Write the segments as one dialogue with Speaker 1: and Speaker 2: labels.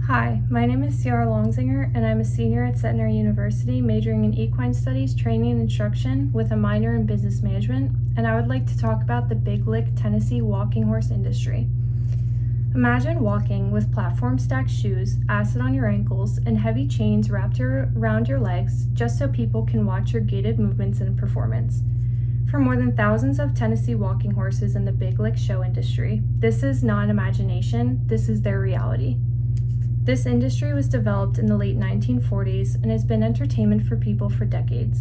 Speaker 1: Hi, my name is Ciara Longsinger, and I'm a senior at Centenary University, majoring in equine studies, training, and instruction with a minor in business management, and I would like to talk about the Big Lick Tennessee walking horse industry. Imagine walking with platform-stacked shoes, acid on your ankles, and heavy chains wrapped around your legs just so people can watch your gaited movements and performance. For more than thousands of Tennessee walking horses in the Big Lick show industry, this is not an imagination, this is their reality. This industry was developed in the late 1940s and has been entertainment for people for decades.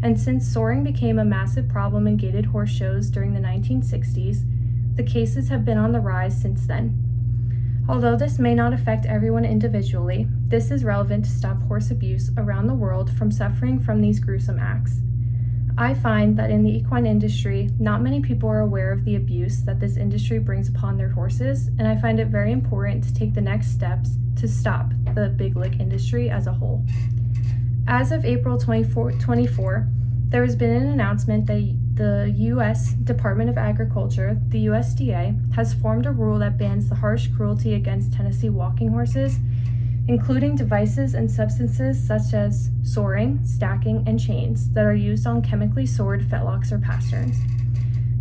Speaker 1: And since soaring became a massive problem in gaited horse shows during the 1960s, the cases have been on the rise since then. Although this may not affect everyone individually, this is relevant to stop horse abuse around the world from suffering from these gruesome acts. I find that in the equine industry, not many people are aware of the abuse that this industry brings upon their horses, and I find it very important to take the next steps to stop the Big Lick industry as a whole. As of April 2024, there has been an announcement that the U.S. Department of Agriculture, the USDA, has formed a rule that bans the harsh cruelty against Tennessee walking horses, including devices and substances such as soring, stacking, and chains that are used on chemically sored fetlocks or pasterns.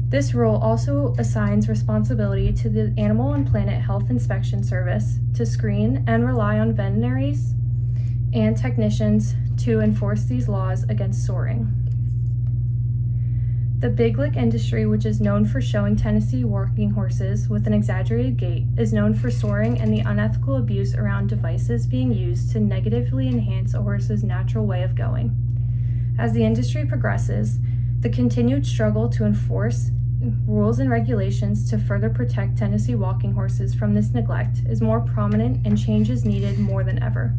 Speaker 1: This rule also assigns responsibility to the Animal and Plant Health Inspection Service to screen and rely on veterinaries and technicians to enforce these laws against soring. The Big Lick industry, which is known for showing Tennessee walking horses with an exaggerated gait, is known for soaring and the unethical abuse around devices being used to negatively enhance a horse's natural way of going. As the industry progresses, the continued struggle to enforce rules and regulations to further protect Tennessee walking horses from this neglect is more prominent and change is needed more than ever.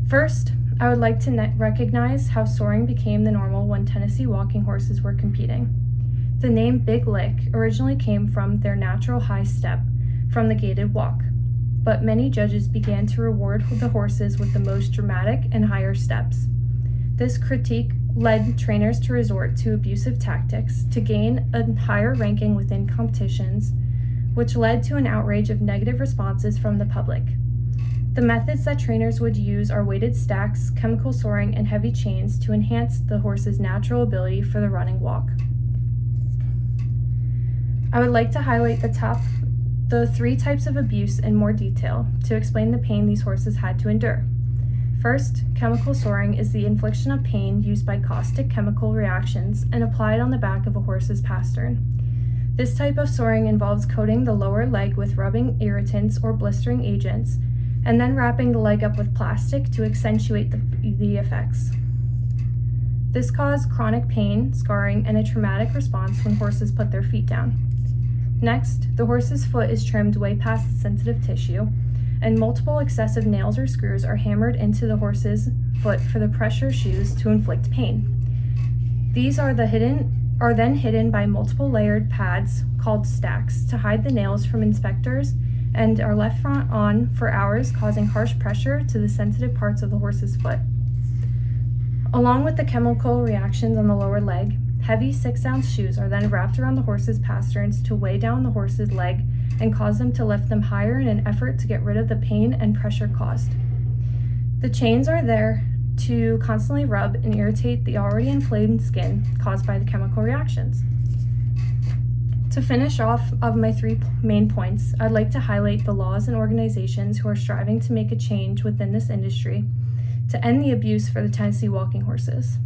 Speaker 1: First, I would like to recognize how soaring became the normal when Tennessee walking horses were competing. The name Big Lick originally came from their natural high step from the gaited walk, but many judges began to reward the horses with the most dramatic and higher steps. This critique led trainers to resort to abusive tactics to gain a higher ranking within competitions, which led to an outrage of negative responses from the public. The methods that trainers would use are weighted stacks, chemical soaring, and heavy chains to enhance the horse's natural ability for the running walk. I would like to highlight the three types of abuse in more detail to explain the pain these horses had to endure. First, chemical soaring is the infliction of pain used by caustic chemical reactions and applied on the back of a horse's pastern. This type of soaring involves coating the lower leg with rubbing irritants or blistering agents, and then wrapping the leg up with plastic to accentuate the effects. This caused chronic pain, scarring, and a traumatic response when horses put their feet down. Next, the horse's foot is trimmed way past the sensitive tissue, and multiple excessive nails or screws are hammered into the horse's foot for the pressure shoes to inflict pain. These are then hidden by multiple layered pads called stacks to hide the nails from inspectors and are left on for hours, causing harsh pressure to the sensitive parts of the horse's foot. Along with the chemical reactions on the lower leg, heavy 6-ounce shoes are then wrapped around the horse's pasterns to weigh down the horse's leg and cause them to lift them higher in an effort to get rid of the pain and pressure caused. The chains are there to constantly rub and irritate the already inflamed skin caused by the chemical reactions. To finish off of my three main points, I'd like to highlight the laws and organizations who are striving to make a change within this industry to end the abuse for the Tennessee walking horses.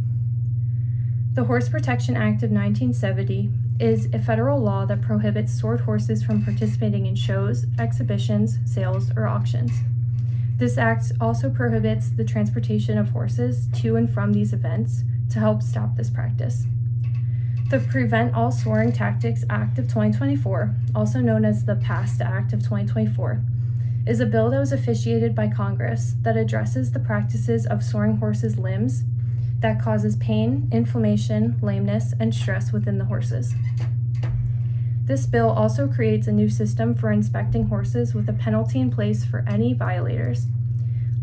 Speaker 1: The Horse Protection Act of 1970 is a federal law that prohibits sored horses from participating in shows, exhibitions, sales, or auctions. This act also prohibits the transportation of horses to and from these events to help stop this practice. The Prevent All Soaring Tactics Act of 2024, also known as the PAST Act of 2024, is a bill that was officiated by Congress that addresses the practices of soaring horses' limbs that causes pain, inflammation, lameness, and stress within the horses. This bill also creates a new system for inspecting horses with a penalty in place for any violators.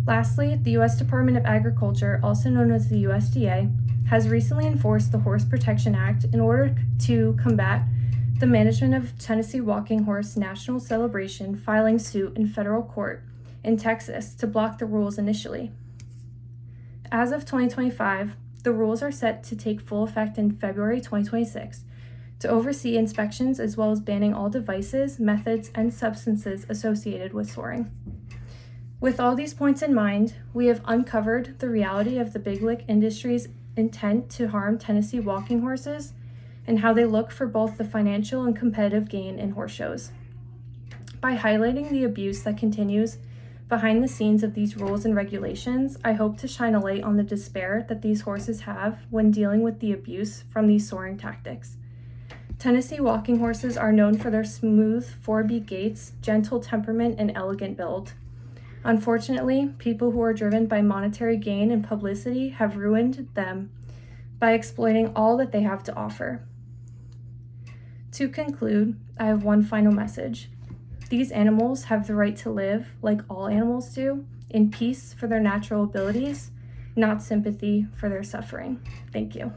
Speaker 1: Lastly, the U.S. Department of Agriculture, also known as the USDA, has recently enforced the Horse Protection Act in order to combat the management of Tennessee Walking Horse National Celebration filing suit in federal court in Texas to block the rules initially. As of 2025, the rules are set to take full effect in February 2026 to oversee inspections as well as banning all devices, methods, and substances associated with soaring. With all these points in mind, we have uncovered the reality of the Big Lick industry's intent to harm Tennessee walking horses and how they look for both the financial and competitive gain in horse shows. By highlighting the abuse that continues behind the scenes of these rules and regulations, I hope to shine a light on the despair that these horses have when dealing with the abuse from these soaring tactics. Tennessee walking horses are known for their smooth, four-beat gaits, gentle temperament, and elegant build. Unfortunately, people who are driven by monetary gain and publicity have ruined them by exploiting all that they have to offer. To conclude, I have one final message. These animals have the right to live, like all animals do, in peace for their natural abilities, not sympathy for their suffering. Thank you.